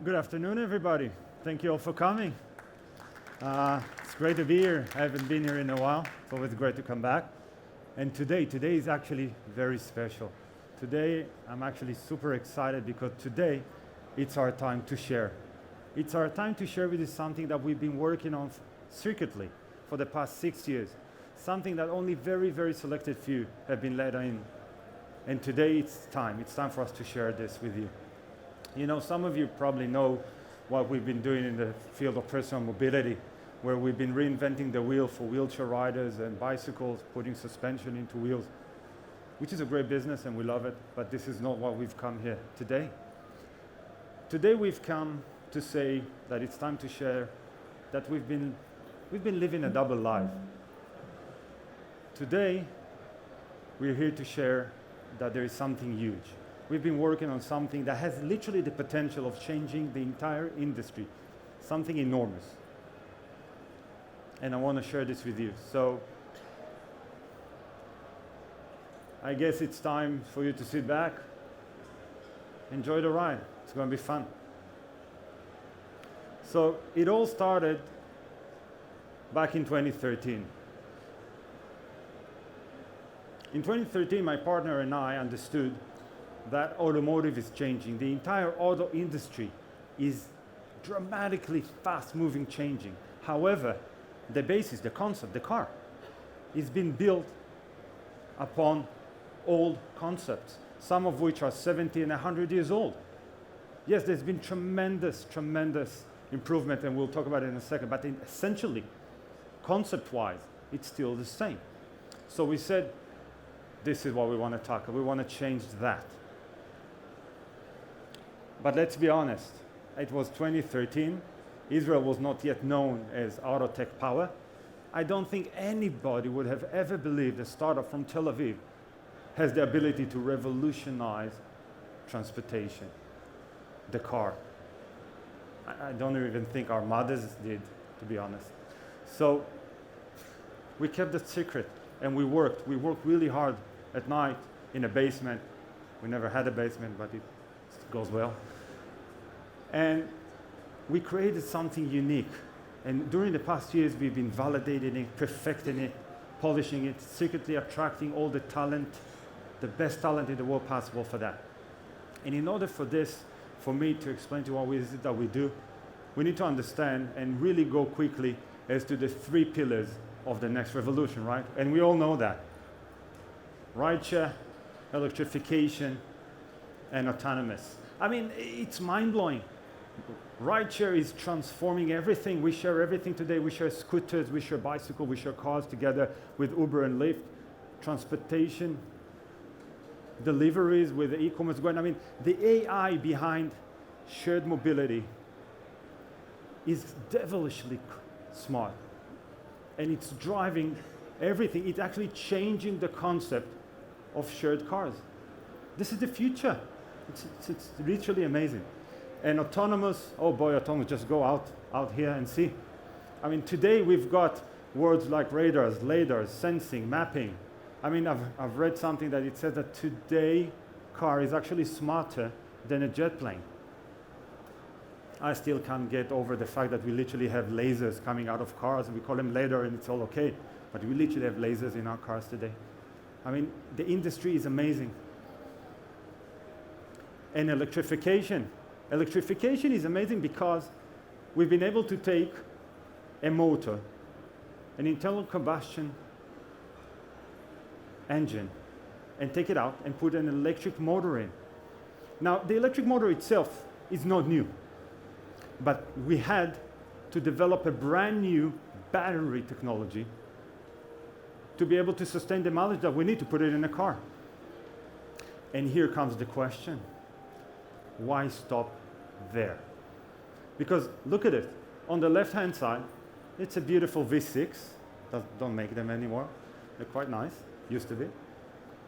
Good afternoon, everybody. Thank you all for coming. It's great to be here. I haven't been here in a while. It's always great to come back. And today is actually very special. Today, I'm actually super excited because today, it's our time to share. It's our time to share with you something that we've been working on secretly for the past 6 years. Something that only very, very selected few have been let in. And today, it's time for us to share this with you. You know, some of you probably know what we've been doing in the field of personal mobility, where we've been reinventing the wheel for wheelchair riders and bicycles, putting suspension into wheels, which is a great business and we love it, but this is not what we've come here today. Today we've come to say that it's time to share that we've been living a double life. Today, we're here to share that there is something huge. We've been working on something that has literally the potential of changing the entire industry, something enormous. And I want to share this with you. So I guess it's time for you to sit back, enjoy the ride. It's going to be fun. So it all started back in 2013. In 2013, my partner and I understood that automotive is changing. The entire auto industry is dramatically fast-moving, changing. However, the basis, the concept, the car, is being built upon old concepts, some of which are 70 and 100 years old. Yes, there's been tremendous improvement, and we'll talk about it in a second, but essentially, concept-wise, it's still the same. So we said, this is what we want to tackle. We want to change that. But let's be honest, it was 2013. Israel was not yet known as auto tech power. I don't think anybody would have ever believed a startup from Tel Aviv has the ability to revolutionize transportation, the car. I don't even think our mothers did, to be honest. So we kept it secret and we worked really hard at night in a basement. We never had a basement, but it goes well. And we created something unique. And during the past years, we've been validating it, perfecting it, polishing it, secretly attracting all the talent, the best talent in the world possible for that. And in order for this, for me to explain to you what is it that we do, we need to understand and really go quickly as to the 3 pillars of the next revolution, right? And we all know that. Rideshare, electrification, and autonomous. I mean, it's mind-blowing. Rideshare is transforming everything. We share everything today. We share scooters, we share bicycles, we share cars together with Uber and Lyft. Transportation, deliveries with the e-commerce going. I mean, the AI behind shared mobility is devilishly smart. And it's driving everything. It's actually changing the concept of shared cars. This is the future. It's literally amazing. And autonomous, oh boy, autonomous, just go out here and see. I mean, today we've got words like radars, LiDARs, sensing, mapping. I mean, I've read something that it says that today car is actually smarter than a jet plane. I still can't get over the fact that we literally have lasers coming out of cars and we call them LiDAR and it's all okay. But we literally have lasers in our cars today. I mean, the industry is amazing. And electrification. Electrification is amazing because we've been able to take a motor, an internal combustion engine, and take it out and put an electric motor in. Now, the electric motor itself is not new, but we had to develop a brand new battery technology to be able to sustain the mileage that we need to put it in a car. And here comes the question. Why stop there? Because look at it. On the left-hand side, it's a beautiful V6. Don't make them anymore. They're quite nice. Used to be.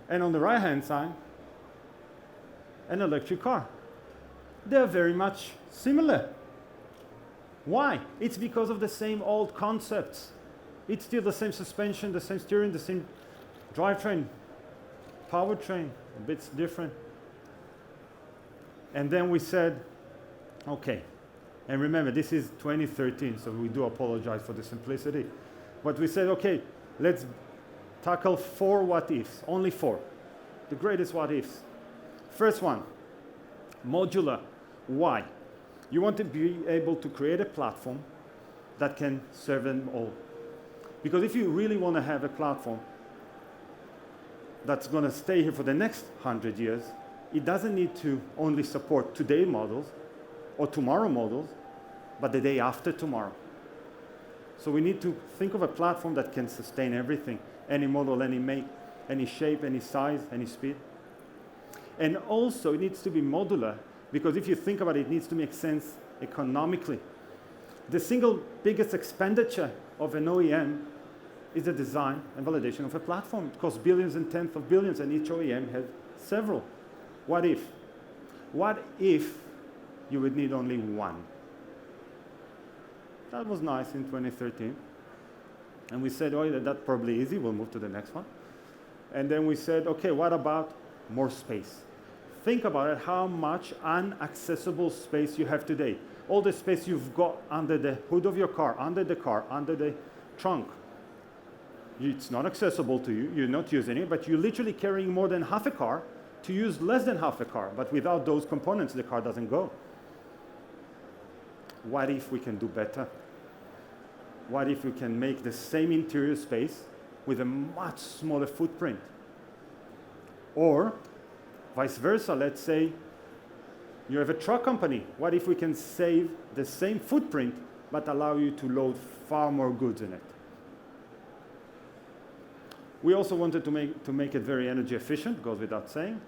And on the right-hand side, an electric car. They're very much similar. Why? It's because of the same old concepts. It's still the same suspension, the same steering, the same drivetrain, powertrain, a bit different. And then we said, Okay, and remember, this is 2013, so we do apologize for the simplicity. But we said, okay, let's tackle 4 what-ifs, only 4. The greatest what-ifs. First one, modular. Why? You want to be able to create a platform that can serve them all. Because if you really want to have a platform that's going to stay here for the next 100 years, it doesn't need to only support today's models or tomorrow models, but the day after tomorrow. So we need to think of a platform that can sustain everything, any model, any make, any shape, any size, any speed. And also it needs to be modular, because if you think about it, it needs to make sense economically. The single biggest expenditure of an OEM is the design and validation of a platform. It costs billions and tens of billions, and each OEM has several. What if? What if you would need only one? That was nice in 2013. And we said, oh, that's probably easy, we'll move to the next one. And then we said, okay, what about more space? Think about it, how much inaccessible space you have today. All the space you've got under the hood of your car, under the trunk. It's not accessible to you, you're not using it, but you're literally carrying more than half a car to use less than half a car. But without those components, the car doesn't go. What if we can do better? What if we can make the same interior space with a much smaller footprint? Or vice versa, let's say you have a truck company. What if we can save the same footprint but allow you to load far more goods in it? We also wanted to make it very energy efficient, goes without saying,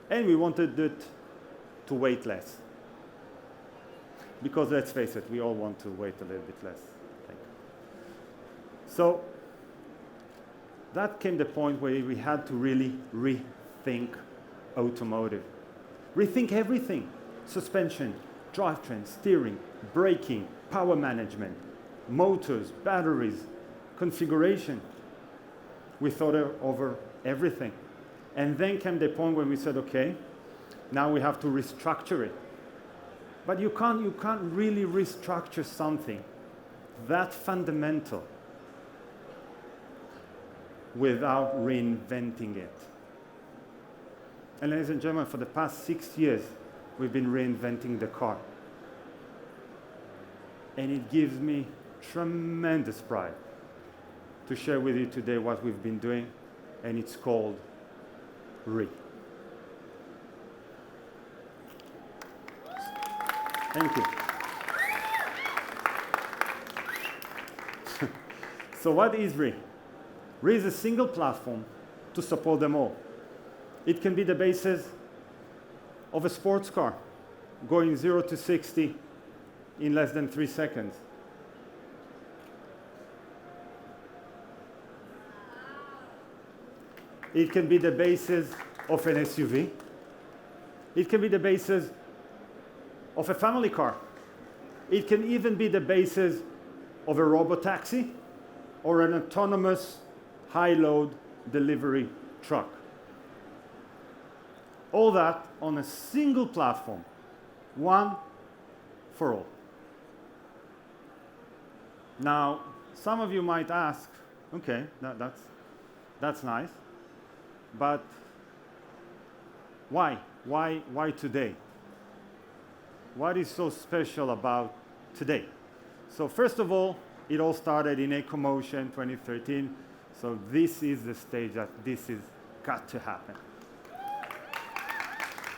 and we wanted it to weigh less. Because let's face it, we all want to weight a little bit less, I think. So that came the point where we had to really rethink automotive. Rethink everything: suspension, drivetrain, steering, braking, power management, motors, batteries, configuration. We thought over everything. And then came the point when we said, okay, now we have to restructure it. But you can't really restructure something that fundamental without reinventing it. And ladies and gentlemen, for the past 6 years, we've been reinventing the car. And it gives me tremendous pride to share with you today what we've been doing, and it's called Re. Thank you. So what is Re? Re is a single platform to support them all. It can be the basis of a sports car, going 0 to 60 in less than 3 seconds. It can be the basis of an SUV. It can be the basis of a family car. It can even be the basis of a robotaxi or an autonomous high-load delivery truck. All that on a single platform, one for all. Now, some of you might ask, okay, that's nice, but why? Why today? What is so special about today? So first of all, it all started in EcoMotion 2013. So this is the stage that this is got to happen.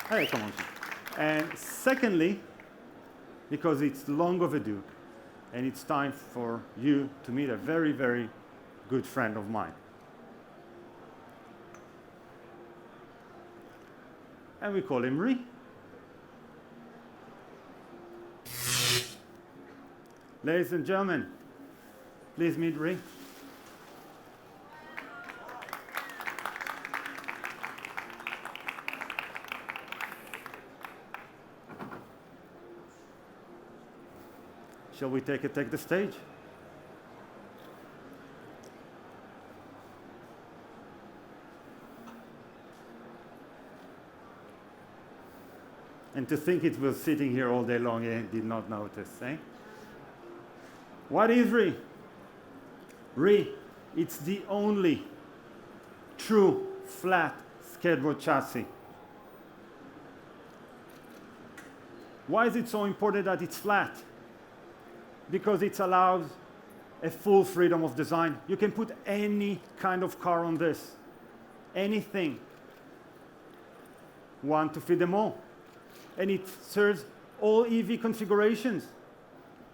Hey, EcoMotion. And secondly, because it's long overdue, and it's time for you to meet a very, very good friend of mine. And we call him Re. Ladies and gentlemen, please meet Re. Shall we take the stage? And to think it was sitting here all day long and did not notice, eh? What is Re? Re, it's the only true flat skateboard chassis. Why is it so important that it's flat? Because it allows a full freedom of design. You can put any kind of car on this, anything. One to fit them all. And it serves all EV configurations,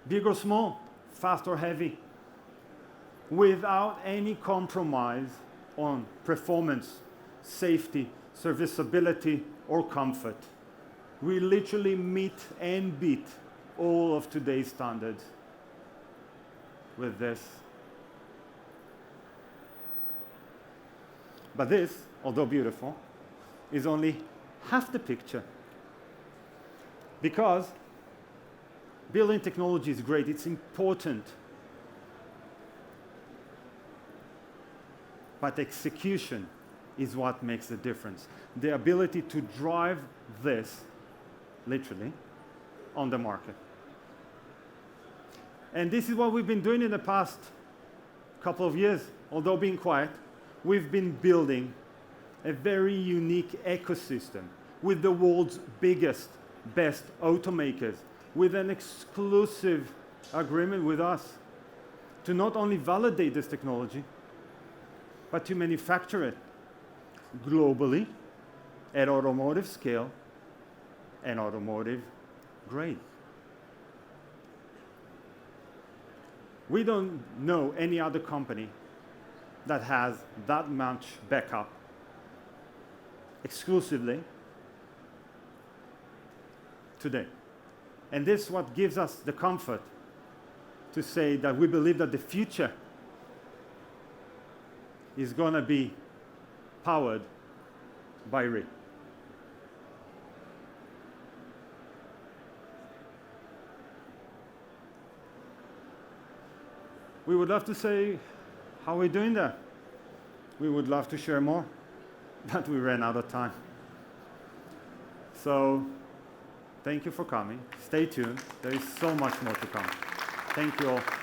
big or small, fast or heavy, without any compromise on performance, safety, serviceability, or comfort. We literally meet and beat all of today's standards with this. But this, although beautiful, is only half the picture. Because building technology is great, it's important. But execution is what makes the difference. The ability to drive this, literally, on the market. And this is what we've been doing in the past couple of years. Although being quiet, we've been building a very unique ecosystem with the world's biggest, best automakers, with an exclusive agreement with us to not only validate this technology, but to manufacture it globally at automotive scale and automotive grade. We don't know any other company that has that much backup exclusively today. And this is what gives us the comfort to say that we believe that the future is going to be powered by Re. We would love to say how we're doing that. We would love to share more, but we ran out of time. So thank you for coming. Stay tuned. There is so much more to come. Thank you all.